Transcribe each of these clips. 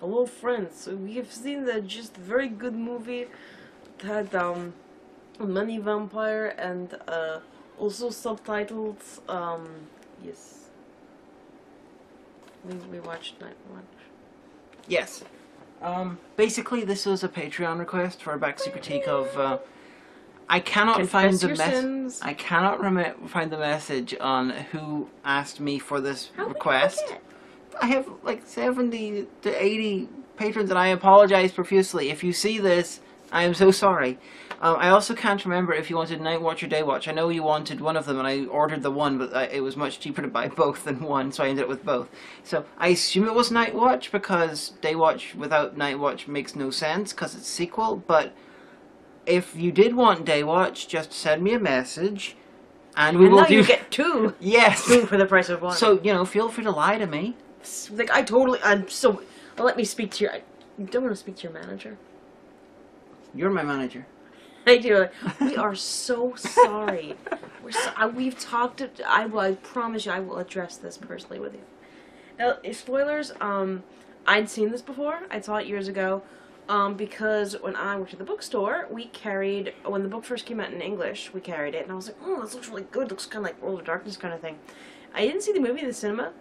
Hello, friends. So we have seen the just very good movie that had Money Vampire and also subtitles. Yes, we watched Nightwatch. Yes. Basically, this was a Patreon request for a backseat critique of. I cannot find the message. I cannot find the message on who asked me for this request. I have like 70 to 80 patrons, and I apologize profusely. If you see this, I am so sorry. I also can't remember if you wanted Nightwatch or Daywatch. I know you wanted one of them, and I ordered the one, but it was much cheaper to buy both than one, so I ended up with both. So I assume it was Nightwatch, because Daywatch without Nightwatch makes no sense, because it's a sequel, but if you did want Daywatch, just send me a message, and we will do... you get two! Yes! Two for the price of one. So, you know, feel free to lie to me. Like, I'm so... Well, let me speak to your... You don't want to speak to your manager? You're my manager. I do. We are so sorry. We've talked... I promise you I will address this personally with you. Now, spoilers, I'd seen this before. I saw it years ago. Because when I worked at the bookstore, we carried, when the book first came out in English, we carried it, and I was like, oh, this looks really good, it looks kind of like World of Darkness kind of thing. I didn't see the movie in the cinema,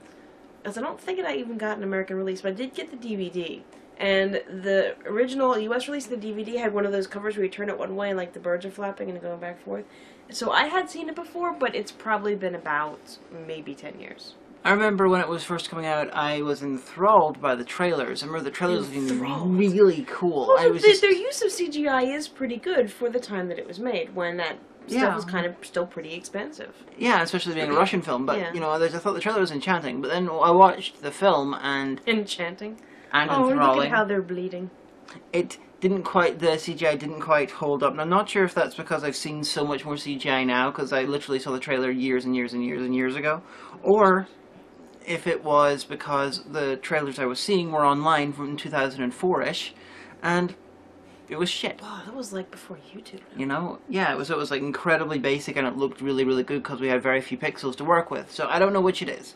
as I don't think I even got an American release, but I did get the DVD. And the original US release of the DVD had one of those covers where you turn it one way and like the birds are flapping and going back and forth. So I had seen it before, but it's probably been about maybe 10 years. I remember when it was first coming out, I was enthralled by the trailers. I remember the trailers looking really cool. Well, their use of CGI is pretty good for the time that it was made, when that stuff was kind of still pretty expensive. Yeah, especially being a Russian film, but, you know, I thought the trailer was enchanting, but then I watched the film and... Enchanting? And enthralling. Look at how they're bleeding. It didn't quite, the CGI didn't quite hold up, and I'm not sure if that's because I've seen so much more CGI now, because I literally saw the trailer years and years and years and years ago, or... if it was because the trailers I was seeing were online from 2004-ish, and it was shit. Oh, that was like before YouTube. You know? Yeah, it was like incredibly basic, and it looked really, really good because we had very few pixels to work with. So I don't know which it is.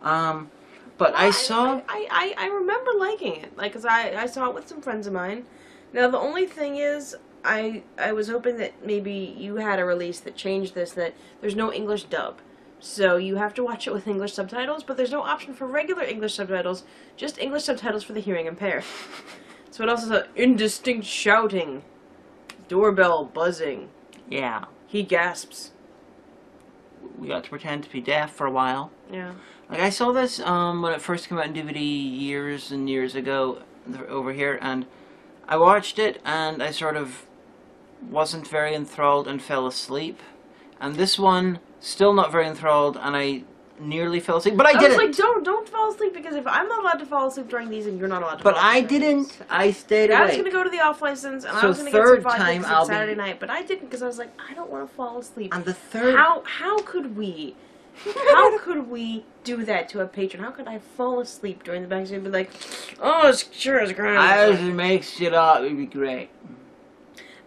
But I saw... I remember liking it. Like, 'cause I saw it with some friends of mine. Now, the only thing is, I was hoping that maybe you had a release that changed this, that there's no English dub. So you have to watch it with English subtitles, but there's no option for regular English subtitles, just English subtitles for the hearing impaired. So it also says, indistinct shouting, doorbell buzzing. Yeah. He gasps. We got to pretend to be deaf for a while. Yeah. Like, I saw this when it first came out in DVD years and years ago over here, and I watched it, and I sort of wasn't very enthralled and fell asleep. And this one... still not very enthralled, and I nearly fell asleep, but I didn't. I was like, don't fall asleep, because if I'm not allowed to fall asleep during these, and you're not allowed to but fall asleep. But I didn't. I stayed awake. I was going to go to the off license, and so I was going to get some vodka on Saturday night, but I didn't, because I was like, I don't want to fall asleep. And the third... How could we do that to a patron? How could I fall asleep during the backseat and be like, oh, it's great. I just make shit up. It'd be great.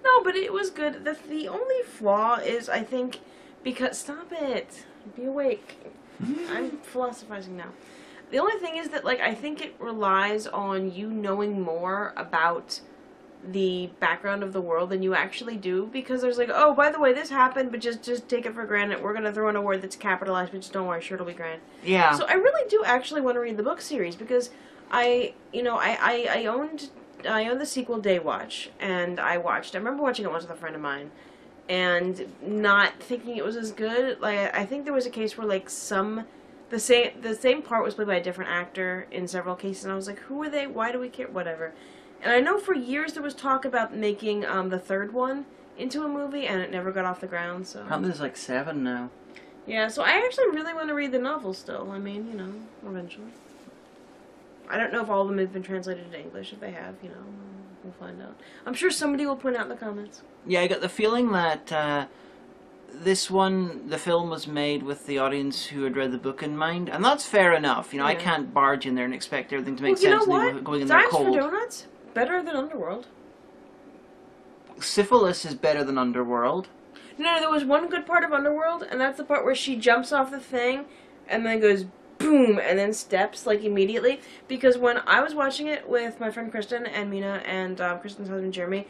No, but it was good. The only flaw is, I think, because... Stop it. Be awake. I'm philosophizing now. The only thing is that, like, I think it relies on you knowing more about the background of the world than you actually do, because there's like, oh, by the way, this happened, but just take it for granted. We're gonna throw in a word that's capitalized, but just don't worry, sure, it'll be grand. Yeah. So I really do actually want to read the book series, because I owned the sequel Daywatch, and I remember watching it once with a friend of mine, and not thinking it was as good. Like, I think there was a case where, like, the same part was played by a different actor in several cases, and I was like, who are they? Why do we care? Whatever. And I know for years there was talk about making the third one into a movie, and it never got off the ground, so... Apparently there's like 7 now. Yeah, so I actually really want to read the novel still. I mean, you know, eventually. I don't know if all of them have been translated into English. If they have, you know, we'll find out. I'm sure somebody will point out in the comments. Yeah, I got the feeling that this one, the film was made with the audience who had read the book in mind, and that's fair enough. You know, I can't barge in there and expect everything to make sense. You know what? Going in there cold. Dimes for Donuts? Better than Underworld. Syphilis is better than Underworld. No, there was one good part of Underworld, and that's the part where she jumps off the thing, and then goes boom, and then steps, like, immediately. Because when I was watching it with my friend Kristen and Mina and Kristen's husband Jeremy,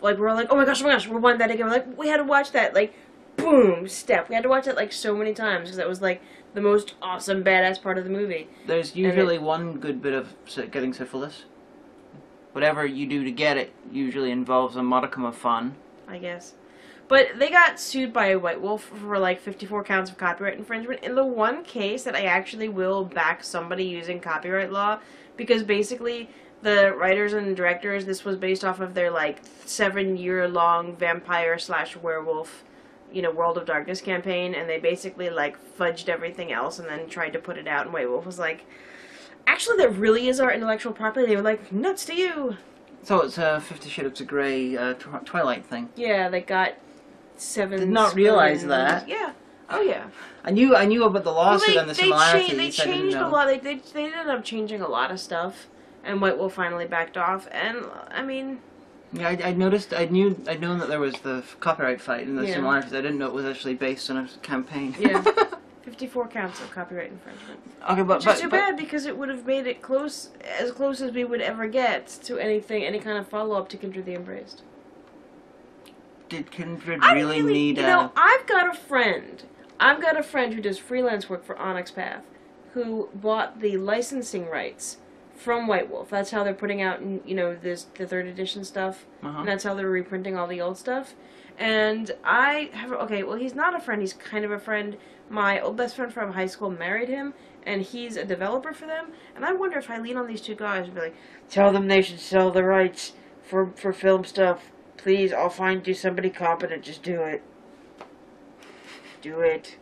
like, we're all like, oh my gosh, we're watching that again. We're like, we had to watch that, like, boom, step. We had to watch it, like, so many times, because that was, like, the most awesome, badass part of the movie. There's usually one good bit of getting syphilis. Whatever you do to get it usually involves a modicum of fun. I guess. But they got sued by White Wolf for, like, 54 counts of copyright infringement. In the one case that I actually will back somebody using copyright law, because basically the writers and directors, this was based off of their, like, 7-year-long vampire/werewolf, you know, World of Darkness campaign, and they basically, like, fudged everything else and then tried to put it out, and White Wolf was like, actually, that really is our intellectual property. They were like, nuts to you! So it's a 50 Shades of Grey Twilight thing. Yeah, they got 7. Did not realize that. Yeah. Oh yeah. I knew about the lawsuit and the similarities. They changed a lot. They ended up changing a lot of stuff, and White Wolf finally backed off. And I mean, yeah, I noticed. I'd known that there was the copyright fight and the similarities. I didn't know it was actually based on a campaign. Yeah. 54 counts of copyright infringement. Okay, but which is too bad, because it would have made it as close as we would ever get to any kind of follow-up to Kindred the Embraced. Did Kindred really need you know, I've got a friend who does freelance work for Onyx Path, who bought the licensing rights from White Wolf. That's how they're putting out, you know, the 3rd edition stuff, and that's how they're reprinting all the old stuff. And I have, okay, well, he's not a friend, he's kind of a friend. My old best friend from high school married him, and he's a developer for them. And I wonder if I lean on these two guys and be like, tell them they should sell the rights for film stuff. Please, I'll find you somebody competent. Just do it. Do it.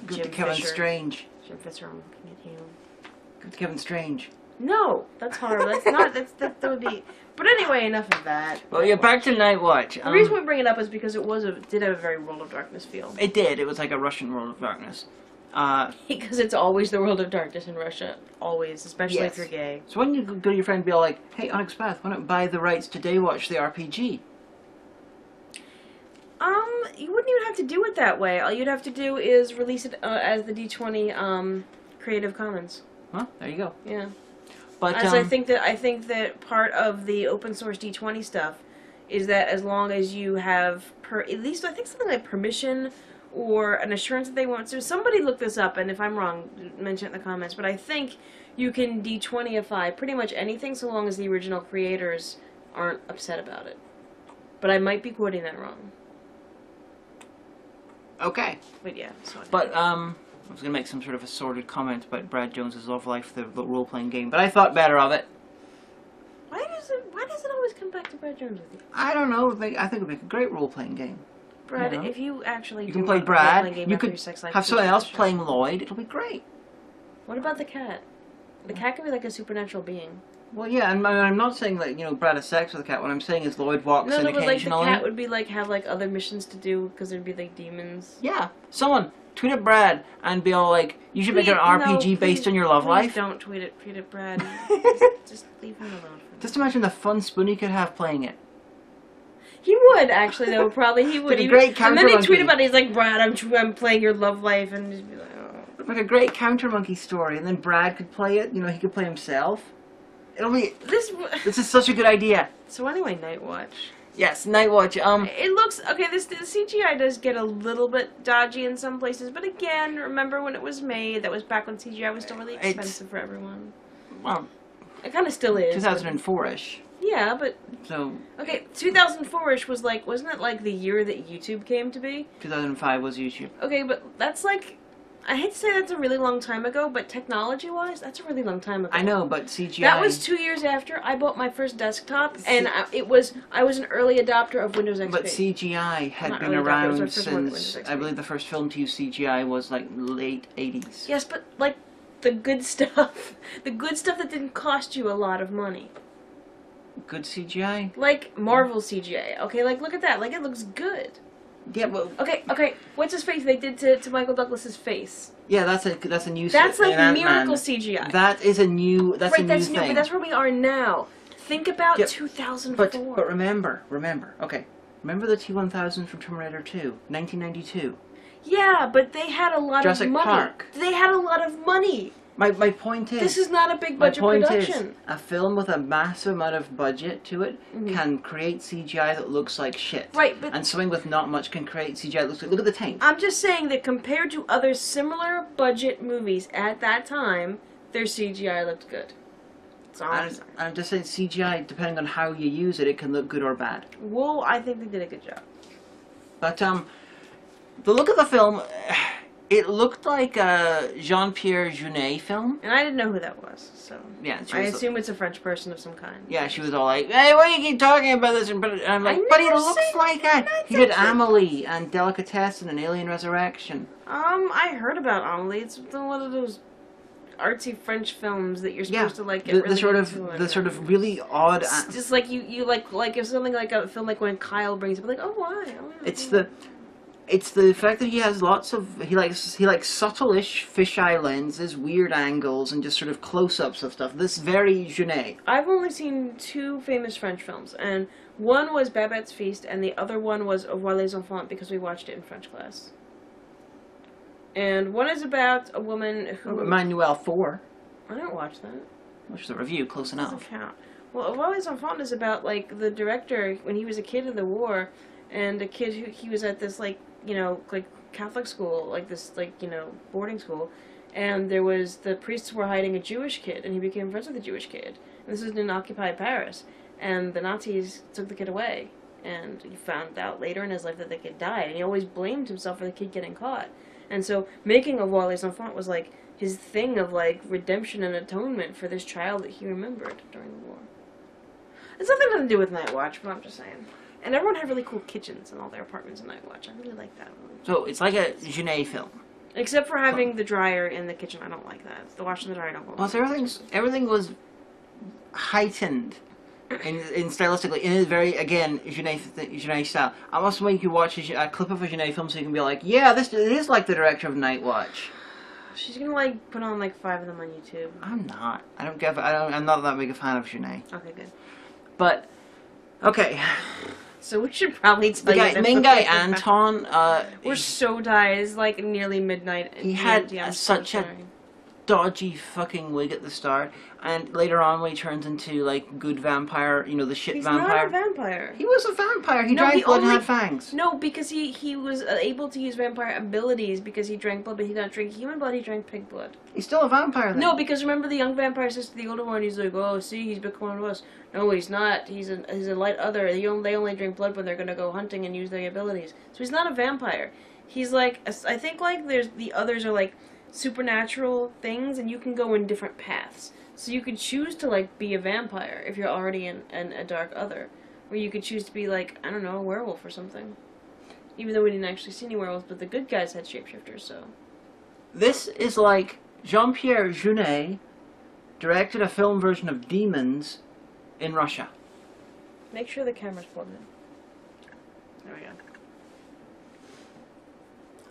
Good to Kevin Strange. Jim Fisher, I'm looking at you. Good to Kevin Strange. No, that's horrible. That's not. That would be. But anyway, enough of that. Well, yeah, back to Nightwatch. The reason we bring it up is because it did have a very World of Darkness feel. It did. It was like a Russian World of Darkness. Because it's always the World of Darkness in Russia. Always, especially if you're gay. So when you go to your friend and be all like, hey, Onyx Path, why not buy the rights to Daywatch the RPG? You wouldn't even have to do it that way. All you'd have to do is release it as the D20 Creative Commons. Huh? There you go. Yeah. But I think that part of the open source D20 stuff is that as long as you have at least I think something like permission or an assurance that they want to. Somebody look this up, and if I'm wrong, mention it in the comments. But I think you can D20ify pretty much anything so long as the original creators aren't upset about it. But I might be quoting that wrong. Okay. But yeah. So I was going to make some sort of a sordid comment about Brad Jones's Love Life, the role-playing game, but I thought better of it. Why does it always come back to Brad Jones with you? I don't know. I think it would make a great role-playing game. Brad, you know? If you actually you can play Brad, you could have someone else playing Lloyd. It'll be great. What about the cat? The cat could be like a supernatural being. Well, yeah, and I'm not saying that, you know, Brad has sex with the cat. What I'm saying is Lloyd walks in occasionally. But like the cat would be like have like other missions to do because there'd be like demons. Yeah, someone tweet at Brad and be all like, "You should make an RPG based on your love life." Don't tweet at Brad. just leave him alone. Just imagine the fun Spoonie could have playing it. He would actually, though. Probably he would. Be a great counter and then he'd monkey. tweet about it. He's like, "Brad, I'm playing your love life," and just be like, "Oh." Like a great counter monkey story, and then Brad could play it. You know, he could play himself. It'll be this is such a good idea. So anyway, Nightwatch. Yes, Nightwatch. It looks okay. The CGI does get a little bit dodgy in some places, but again, remember when it was made? That was back when CGI was still really expensive for everyone. Well, it kind of still is. 2004-ish. Yeah, but so okay, 2004-ish was like, wasn't it like the year that YouTube came to be? 2005 was YouTube. Okay, but that's like, I hate to say that's a really long time ago, but technology-wise, that's a really long time ago. I know, but CGI... That was 2 years after I bought my first desktop, and I was an early adopter of Windows XP. But CGI had been around since, I believe the first film to use CGI was like late 80s. Yes, but like the good stuff that didn't cost you a lot of money. Good CGI? Like Marvel CGI. Okay, like look at that. Like it looks good. Yeah, well... Okay, what's his face they did to Michael Douglas's face? Yeah, that's a new... That's like miracle CGI. That is a new... That's a new thing. But that's where we are now. Think about 2004. But remember, okay. Remember the T-1000 from Terminator 2, 1992? Yeah, but they had a lot Jurassic of money. Park. They had a lot of money. My point is... This is not a big budget production. Is, a film with a massive amount of budget to it can create CGI that looks like shit. Right, but... And something with not much can create CGI that looks like... Look at the tank. I'm just saying that compared to other similar budget movies at that time, their CGI looked good. That's all I'm saying. I'm just saying CGI, depending on how you use it, it can look good or bad. Well, I think they did a good job. But, the look of the film... It looked like a Jean-Pierre Jeunet film. And I didn't know who that was, so... Yeah, I assume it's a French person of some kind. Yeah, she was all like, hey, why do you keep talking about this? And I'm like, but he looks like that. He did Amelie and Delicatessen and Alien Resurrection. I heard about Amelie. It's one of those artsy French films that you're supposed to like get really into. The sort of really odd... Just like you like if something like a film like when Kyle brings it, like, oh, why? It's the fact that he has lots of... He likes subtle-ish fisheye lenses, weird angles, and just sort of close-ups of stuff. This very Jeunet. I've only seen 2 famous French films, and one was Babette's Feast, and the other one was Au revoir les enfants, because we watched it in French class. And one is about a woman who... Emmanuel 4. I didn't watch that. Which is a review, close enough. Doesn't count. Well, Au revoir les enfants is about, like, the director, when he was a kid in the war, and a kid who... He was at this, like... like Catholic school, like this, boarding school, and there was, the priests were hiding a Jewish kid, and he became friends with the Jewish kid. And this was in occupied Paris, and the Nazis took the kid away, and he found out later in his life that the kid died, and he always blamed himself for the kid getting caught. And so, making Au revoir les enfants was, like, his thing of, like, redemption and atonement for this child that he remembered during the war. It's nothing to do with Nightwatch, but I'm just saying. And everyone had really cool kitchens in all their apartments in Nightwatch. I really like that one. So, it's like a Jeunet film. Except for having the dryer in the kitchen. I don't like that. The washer and the dryer I don't go. Well, everything was heightened in stylistically, in a very, again, Jeunet style. I must make you watch a clip of a Jeunet film so you can be like, yeah, it is like the director of Nightwatch. She's gonna, like, put on, like, 5 of them on YouTube. I'm not. I'm not that big a fan of Jeunet. Okay, good. But, okay. So we should probably tell the main guy, Anton, we're so tired. It's like nearly midnight. He had such a dodgy fucking wig at the start, and later on when he turns into, like, good vampire, the shit vampire. He's not a vampire. He was a vampire. He drank blood and had fangs. No, because he was able to use vampire abilities because he drank blood, but he didn't drink human blood, he drank pig blood. He's still a vampire then. No, because remember the young vampire says to the older one, he's like, oh, see, he's become one of us. No, he's not. He's a light other. They only drink blood when they're going to go hunting and use their abilities. So he's not a vampire. He's like, I think, like, the others are, like, supernatural things, and you can go in different paths. So you could choose to, like, be a vampire if you're already in a dark other. Or you could choose to be, like, I don't know, a werewolf or something. Even though we didn't actually see any werewolves, but the good guys had shapeshifters, so... This is like Jean-Pierre Jeunet directed a film version of Demons in Russia. Make sure the camera's plugged in. There we go.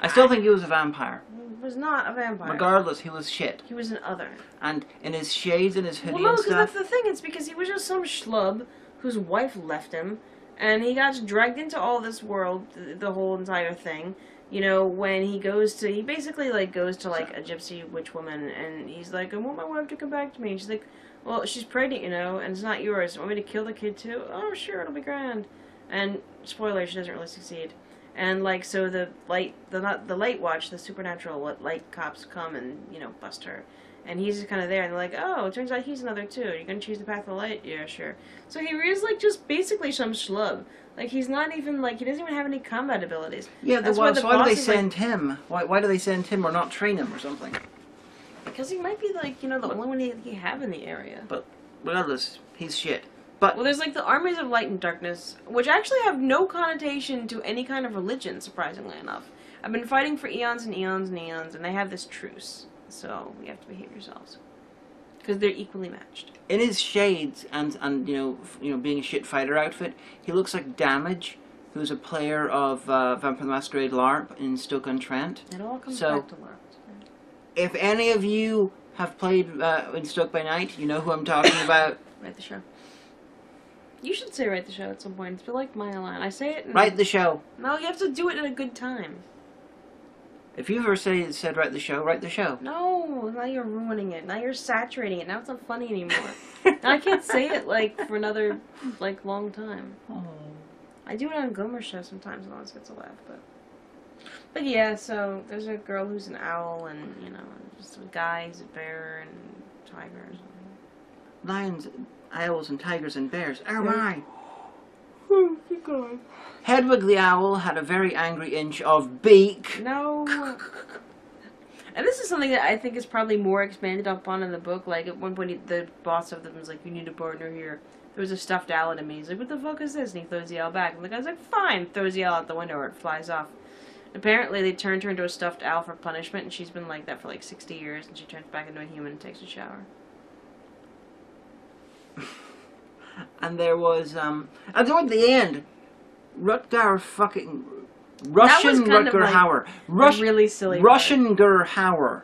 I still think he was a vampire. He was not a vampire. Regardless, he was shit. He was an other. And in his shades and his hoodie and stuff. Well, no, because that's the thing. It's because he was just some schlub whose wife left him, and he got dragged into all this world, the whole entire thing. When he basically, like, goes to, like, a gypsy witch woman, and he's like, I want my wife to come back to me. And she's like, well, she's pregnant, and it's not yours. You want me to kill the kid, too? Oh, sure, it'll be grand. And, spoiler, she doesn't really succeed. And, like, so the Nightwatch, the supernatural light cops come and, bust her. And he's just kind of there, and they're like, oh, it turns out he's another, too. You're gonna choose the path of the light? Yeah, sure. So he is, like, just basically some schlub. Like, he's not even, like, he doesn't even have any combat abilities. Yeah, so why do they send him? Why do they send him or not train him or something? Because he might be, like, the only one he have in the area. But, regardless, he's shit. But well, there's, like, the armies of light and darkness, which actually have no connotation to any kind of religion, surprisingly enough. I've been fighting for eons and eons and eons, and they have this truce. So, you have to behave yourselves. Because they're equally matched. In his shades and being a shit fighter outfit, he looks like Damage, who's a player of Vampire the Masquerade LARP in Stoke-on-Trent. It all comes back to LARP. If any of you have played in Stoke by Night, you know who I'm talking about. Write the show. You should say write the show at some point. It's like my line. I say it. Write the show. No, you have to do it at a good time. If you ever said write the show, write the show. No, now you're ruining it. Now you're saturating it. Now it's not funny anymore. Now I can't say it like for another like long time. Oh. I do it on Gomer's show sometimes, and always gets a laugh. But yeah, so there's a girl who's an owl, and you know, just a guy who's a bear and tiger or something. Lions, owls, and tigers and bears. Oh my! Keep going. Hedwig the owl had a very angry inch of beak. No. And this is something that I think is probably more expanded upon in the book. Like, at one point, the boss of them was like, you need a partner here. There was a stuffed owl at him, and he's like, what the fuck is this? And he throws the owl back. And the guy's like, fine. Throws the owl out the window, or it flies off. Apparently, they turned her into a stuffed owl for punishment, and she's been like that for like 60 years, and she turns back into a human and takes a shower. And there was, and toward the end, Rutger fucking... Russian Rutger Hauer. Really silly. Russian Ger Hauer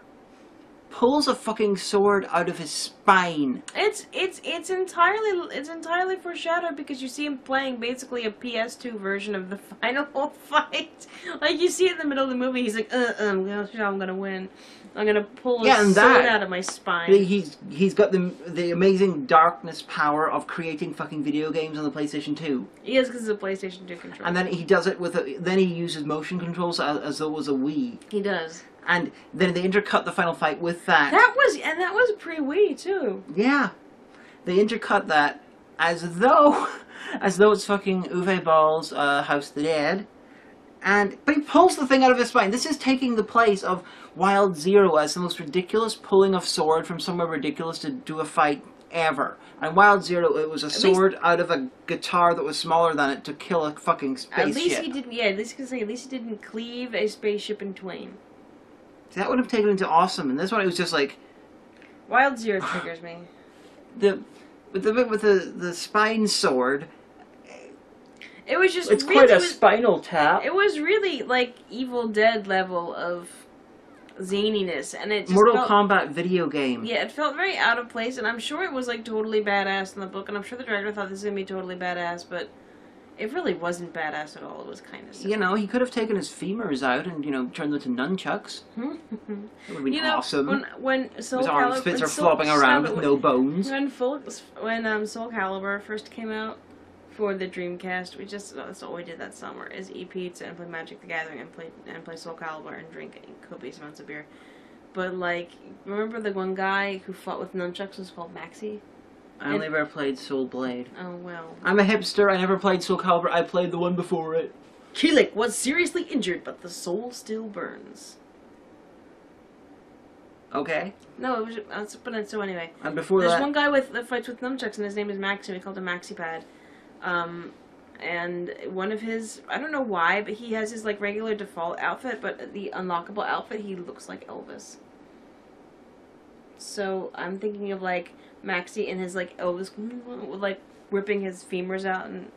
pulls a fucking sword out of his spine. It's entirely foreshadowed because you see him playing basically a PS2 version of the final fight. Like, you see it in the middle of the movie, he's like, I'm gonna win. I'm gonna pull a sword out of my spine. He's got the amazing darkness power of creating fucking video games on the PlayStation 2. He is, because it's a PlayStation 2 controller. And then he does it with then he uses motion controls as though it was a Wii. He does. And then they intercut the final fight with that. That was pre-Wii too. Yeah, they intercut that as though it's fucking Uwe Ball's House of the Dead. But he pulls the thing out of his spine. This is taking the place of Wild Zero as the most ridiculous pulling of sword from somewhere ridiculous to do a fight ever. And Wild Zero, it was a sword out of a guitar that was smaller than it to kill a fucking spaceship. At least he didn't. Yeah, at least he didn't cleave a spaceship in twain. See, that would have taken it into awesome. And this one, it was just like Wild Zero triggers me. With the spine sword. It was just. It's quite a spinal tap. It was really like Evil Dead level of zaniness, and it just Mortal Kombat video game. Yeah, it felt very out of place, and I'm sure it was like totally badass in the book, and I'm sure the director thought this was gonna be totally badass, but it really wasn't badass at all. It was kind of silly. You know, he could have taken his femurs out and turned them to nunchucks. It would have been awesome. When Soul his arms are flopping around with no bones. When Soul Calibur first came out for the Dreamcast, that's all we did that summer, is eat pizza and play Magic the Gathering and play Soul Calibur and drink copious amounts of beer. But like, remember the one guy who fought with nunchucks was called Maxie? I only ever played Soul Blade. Oh, well. I'm a hipster. I never played Soul Calibur. I played the one before it. Keelik was seriously injured, but the soul still burns. Okay. No, so anyway. And before There's one guy that fights with nunchucks, and his name is Maxie. We called him MaxiPad. And one of his, I don't know why, but he has his like regular default outfit, but the unlockable outfit, he looks like Elvis. So I'm thinking of like Maxie in his like Elvis, like ripping his femurs out, and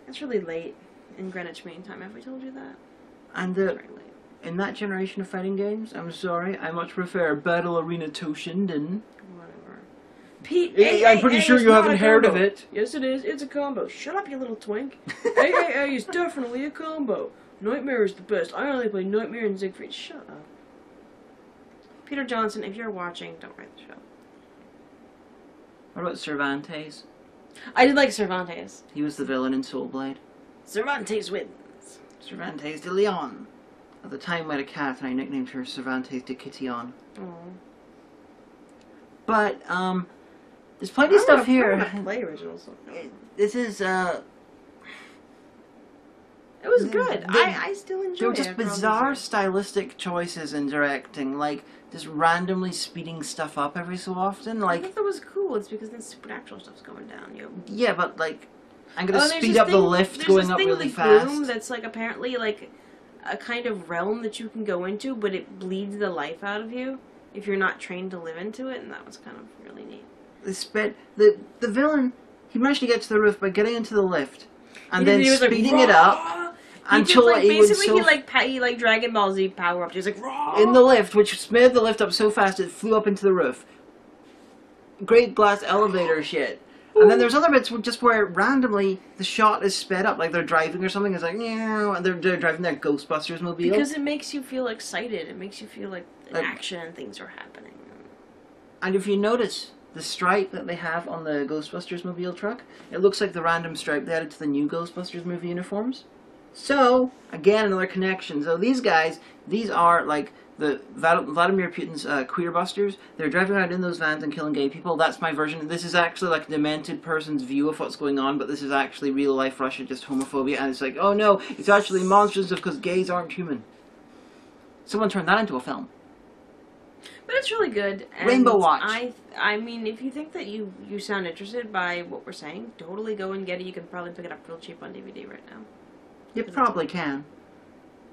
it's really late in Greenwich Mean Time. Have we told you that? And in that generation of fighting games, I'm sorry, I much prefer Battle Arena Toshinden. Whatever. Pete, I'm pretty sure you haven't heard of it. Yes, it is. It's a combo. Shut up, you little twink. Hey, it's definitely a combo. Nightmare is the best. I only play Nightmare and Siegfried. Shut up. Peter Johnson, if you're watching, don't write the show. What about Cervantes? I did like Cervantes. He was the villain in Soul Blade. Cervantes wins. Cervantes de Leon. At the time, we had a cat, and I nicknamed her Cervantes de Kitillon. Oh. But there's plenty of stuff here. I'm gonna play originals. This is It was good. I still enjoyed it. There were just bizarre stylistic choices in directing, like just randomly speeding stuff up every so often. Like, I thought that was cool. It's because then supernatural stuff's going down. Yeah, but like, I'm gonna speed up the lift going up really fast. Gloom that's like apparently like a kind of realm that you can go into, but it bleeds the life out of you if you're not trained to live into it, and that was kind of really neat. The villain, he managed to get to the roof by getting into the lift and then speeding it up until he like Dragon Ball Z power up. He was like in the lift, which sped the lift up so fast it flew up into the roof. Great glass elevator shit. And then there's other bits just where randomly the shot is sped up, like they're driving or something. It's like, yeah, and they're driving their Ghostbusters mobile. Because it makes you feel excited. It makes you feel like action and things are happening. And if you notice the stripe that they have on the Ghostbusters mobile truck, it looks like the random stripe they added to the new Ghostbusters movie uniforms. So, again, another connection. So these guys, these are like the Vladimir Putin's queer busters. They're driving around in those vans and killing gay people. That's my version. This is actually like a demented person's view of what's going on, but this is actually real life Russia, just homophobia. And it's like, oh no, it's actually monsters because gays aren't human. Someone turned that into a film. But it's really good. And Rainbow Watch. I mean, if you think that you sound interested by what we're saying, totally go and get it. You can probably pick it up real cheap on DVD right now. You probably can.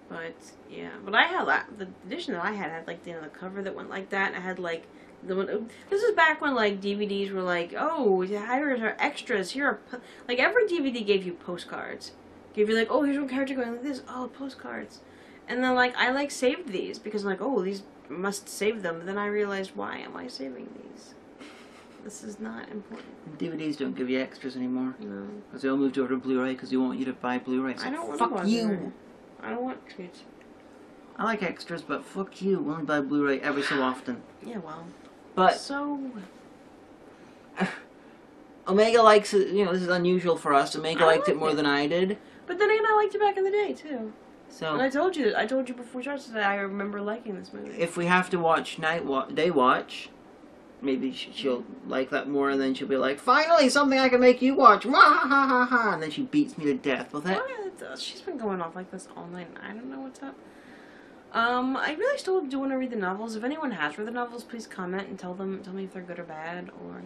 But yeah, but I had the edition that I had like the cover that went like that. And I had like the one. This is back when like DVDs were like, oh, here are extras. Here are like every DVD gave you postcards. Gave you like, oh, here's one character going like this. Oh, postcards. And then like I like saved these because I'm like, oh, these must save them. But then I realized, why am I saving these? This is not important. DVDs don't give you extras anymore. No. Because they all moved over to Blu-ray because they want you to buy Blu-ray. So I don't want fuck to watch you. I don't want extras. I like extras, but fuck you. We only buy Blu-ray every so often. Yeah, well. But so Omega likes it. You know, this is unusual for us. Omega liked it more than I did. But then again, I liked it back in the day too. So. And I told you before we started today. I remember liking this movie. If we have to watch Day Watch, maybe she'll like that more, and then she'll be like, "Finally, something I can make you watch!" Wah, ha, ha, ha, ha. And then she beats me to death with it. She's been going off like this all night. I don't know what's up. I really still do want to read the novels. If anyone has read the novels, please comment and tell me if they're good or bad, or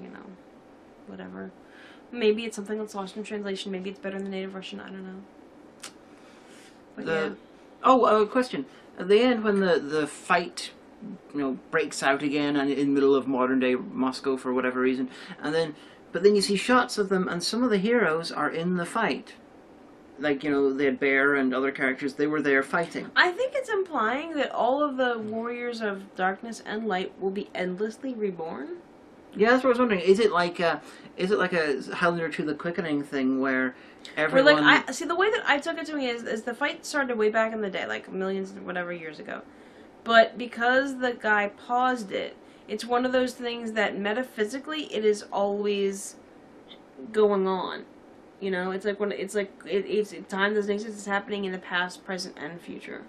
whatever. Maybe it's something that's lost in translation. Maybe it's better in the native Russian. I don't know. But yeah. Oh, question. At the end, when the fight, breaks out again, and in the middle of modern day Moscow for whatever reason, but then you see shots of them, and some of the heroes are in the fight. Like, they had Bear and other characters, they were there fighting. I think it's implying that all of the warriors of darkness and light will be endlessly reborn. Yeah, that's what I was wondering. Is it like a Highlander to the Quickening thing where everyone... the way that I took it to me is the fight started way back in the day, like millions whatever years ago. But because the guy paused it, it's one of those things that metaphysically it is always going on. It's like it's time doesn't exist. It's happening in the past, present, and future.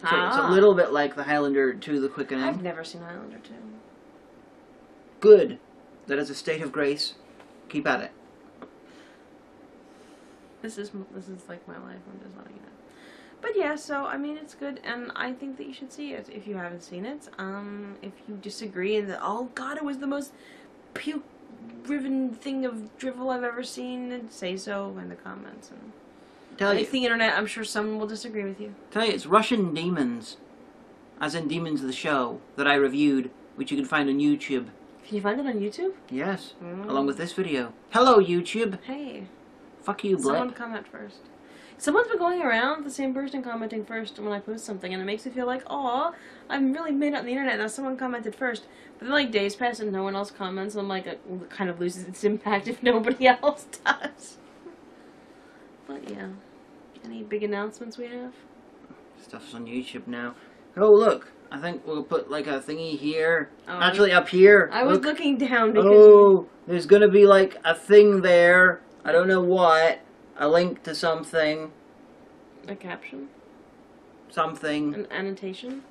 So it's a little bit like the Highlander to the Quickening. I've never seen Highlander 2. Good. That is a state of grace. Keep at it. This is like my life. I'm just letting you know. But yeah, so I mean, it's good, and I think that you should see it if you haven't seen it. If you disagree and that, oh god, it was the most puke-driven thing of drivel I've ever seen, then say so in the comments. And it's the internet. I'm sure someone will disagree with you. Tell you, it's Russian Demons, as in Demons of the Show, that I reviewed, which you can find on YouTube. Can you find it on YouTube? Yes, along with this video. Hello, YouTube. Hey. Fuck you, Blip. Someone comment first. Someone's been going around, the same person commenting first when I post something, and it makes me feel like, aw, I'm really made it on the internet, now someone commented first. But then, like, days pass and no one else comments, and I'm like, it kind of loses its impact if nobody else does. But, yeah. Any big announcements we have? Stuff's on YouTube now. Oh, look. I think we'll put, like, a thingy here. Oh, actually, up here. I was looking down because... Oh, there's gonna be, like, a thing there. I don't know what. A link to something. A caption? Something. An annotation?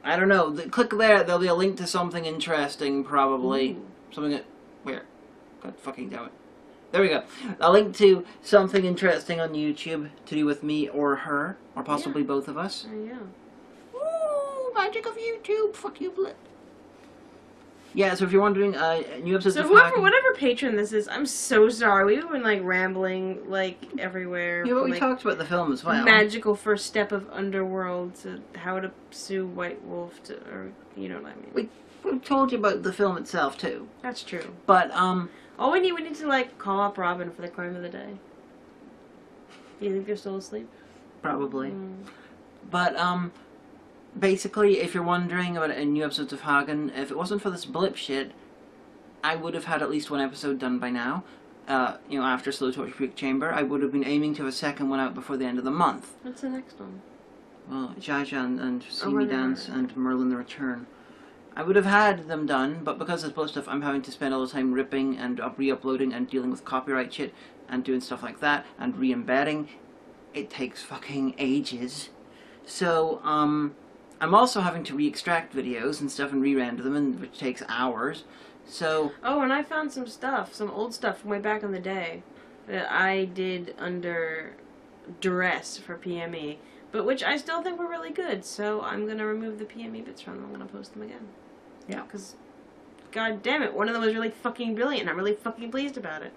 I don't know. Click there. There'll be a link to something interesting, probably. Ooh. Something that... Where? God fucking damn it. There we go. A link to something interesting on YouTube to do with me or her. Or possibly both of us. Yeah. Ooh, magic of YouTube. Fuck you, Blip. Yeah, so if you're wondering, new episodes of whatever patron this is, I'm so sorry. We've been, like, rambling, like, everywhere. Yeah, but we talked about the film as well. Magical first step of Underworld to how to sue White Wolf to, or, you know what I mean. We told you about the film itself, too. That's true. But, all we need to, like, call up Robin for the crime of the day. Do you think they're still asleep? Probably. But, basically, if you're wondering about new episodes of Hagen, if it wasn't for this Blip shit, I would have had at least one episode done by now. You know, after Slow Torture Freak Chamber, I would have been aiming to have a second one out before the end of the month. What's the next one? Well, Jaja and See Me Dance and Merlin the Return. I would have had them done, but because of both stuff, I'm having to spend all the time ripping and re-uploading and dealing with copyright shit and doing stuff like that and re-embedding. It takes fucking ages. So, I'm also having to re-extract videos and stuff and re-render them, and which takes hours. So... Oh, and I found some stuff, some old stuff from way back in the day that I did under duress for PME, but which I still think were really good, so I'm going to remove the PME bits from them. I'm going to post them again. Yeah. Because, god damn it, one of them was really fucking brilliant, and I'm really fucking pleased about it.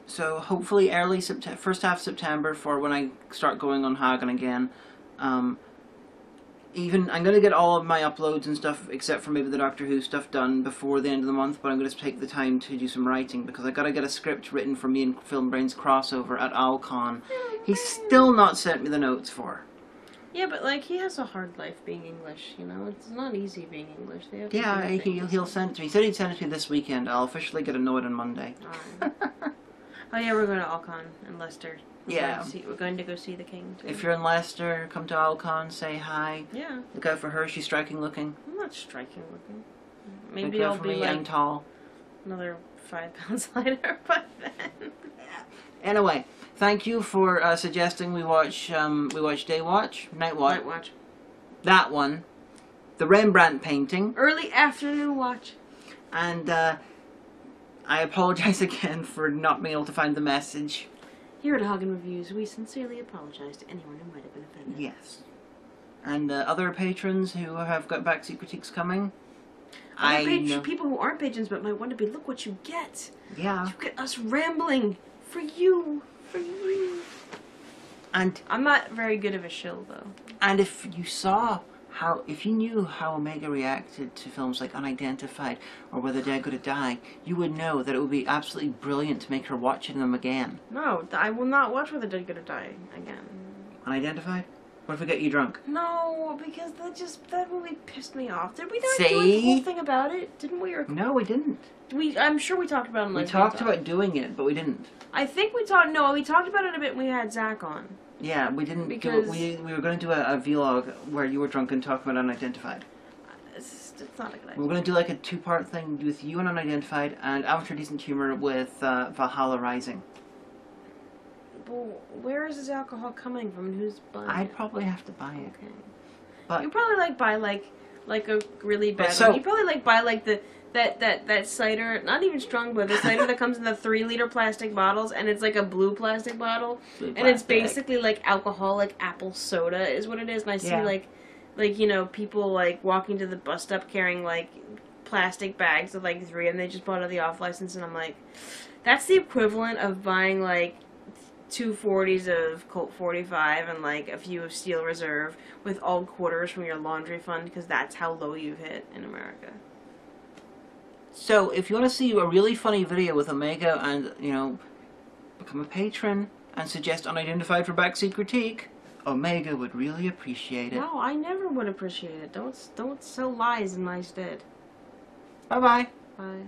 So, hopefully early first half of September for when I start going on Hagen again. I'm going to get all of my uploads and stuff, except for maybe the Doctor Who stuff, done before the end of the month, but I'm going to take the time to do some writing, because I got to get a script written for me and Film Brain's crossover at OwlCon. He's still not sent me the notes for. Yeah, but, like, he has a hard life being English, you know? It's not easy being English. They have yeah, he'll send it to me. He said he'd send it to me this weekend. I'll officially get a note on Monday. Oh, yeah, we're going to OwlCon in Leicester. Yeah. We're going to go see the King, too. If you're in Leicester, come to OwlCon, say hi. Yeah. Look out for her. She's striking looking. I'm not striking looking. Maybe I'll be, like, I'm tall. Another 5 pounds lighter by then. Anyway, thank you for suggesting we watch Nightwatch. That one. The Rembrandt painting. Early afternoon watch. And I apologize again for not being able to find the message. Here at Hagen Reviews, we sincerely apologize to anyone who might have been offended. Yes. And other patrons who have got Backseat critiques coming. People who aren't patrons but might want to be, look what you get. Yeah. You get us rambling. For you. For you. And I'm not very good of a shill, though. And if you knew how Omega reacted to films like Unidentified or Where the Dead Go to Die, you would know that it would be absolutely brilliant to make her watch them again. No, I will not watch Where the Dead Go to Die again. Unidentified? What if we get you drunk? No, because that movie pissed me off. Did we not do the whole thing about it? Didn't we? No, we didn't. I'm sure we talked about it. We talked about doing it, but we didn't. I think we talked. No, we talked about it a bit when we had Zach on. Yeah, we didn't do it. We were going to do a vlog where you were drunk and talking about Unidentified. It's not a good idea. We were going to do like a 2-part thing with you and Unidentified and Amateur Decent Humor with Valhalla Rising. Well, where is this alcohol coming from and who's buying it? I'd probably have to buy it. Okay. But you probably buy a really bad one. You probably buy that cider, not even strong, but the cider that comes in the 3-liter plastic bottles, and it's like a blue plastic bottle, and it's basically like alcoholic apple soda is what it is. And I see like you know, people like walking to the bus stop carrying like plastic bags of like 3, and they just bought it the off license, and I'm like, that's the equivalent of buying like 2 40s of Colt 45 and like a few of Steel Reserve with all quarters from your laundry fund, because that's how low you've hit in America. So, if you want to see a really funny video with Omega and, you know, become a patron and suggest Unidentified for Backseat critique, Omega would really appreciate it. No, I never would appreciate it. Don't sell lies in my stead. Bye-bye. Bye.